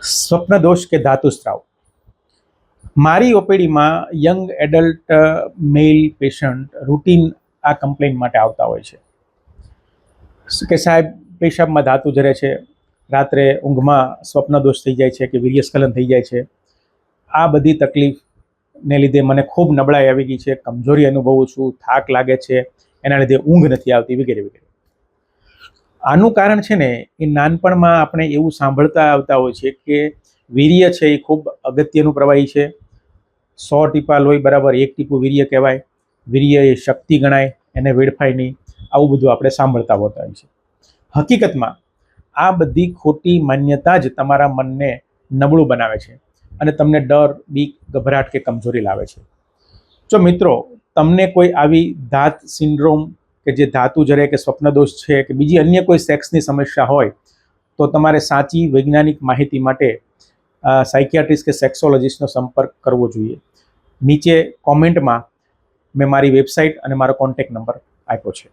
સ્વપ્નદોષ કે ધાતુસ્રાવ. મારી ઓપીડીમાં young adult મેલ patient routine આ કમ્પ્લેન માટે આવતા હોય છે કે સાહેબ પેશાબમાં ધાતુ જરે છે, રાત્રે ઊંઘમાં સ્વપ્નદોષ થઈ જાય છે કે વીર્યસ્ખલન થઈ જાય છે. આ બધી તકલીફને લીધે મને ખૂબ નબળાઈ આવી ગઈ છે, કમજોરી અનુભવું છું, થાક લાગે છે, એના લીધે ઊંઘ નથી આવતી વગેરે વગેરે. આનું કારણ છે ને એ નાનપણમાં આપણે એવું સાંભળતા આવતા હોય છે કે વીર્ય છે એ ખૂબ અગત્યનું પ્રવાહી છે. 100 ટીપા લોહી બરાબર 1 ટીપું વીર્ય કહેવાય. વીર્ય એ શક્તિ ગણાય, એને વેડફાય નહીં. આવું બધું આપણે સાંભળતા હોતા હોય છે. હકીકતમાં આ બધી ખોટી માન્યતા જ તમારા મનને નબળું બનાવે છે અને તમને ડર, બીક, ગભરાટ કે કમજોરી લાવે છે. જો મિત્રો તમને કોઈ આવી ધાત સિન્ડ્રોમ કે જે ધાતુ જરે કે સ્વપ્નદોષ છે કે બીજી અન્ય કોઈ સેક્સની સમસ્યા હોય તો તમારે સાચી વૈજ્ઞાનિક માહિતી માટે સાયકિયાટ્રિસ્ટ કે સેક્સોલોજીસ્ટનો સંપર્ક કરવો જોઈએ. નીચે કોમેન્ટમાં મેં મારી વેબસાઇટ અને મારો કોન્ટેક્ટ નંબર આપ્યો છે.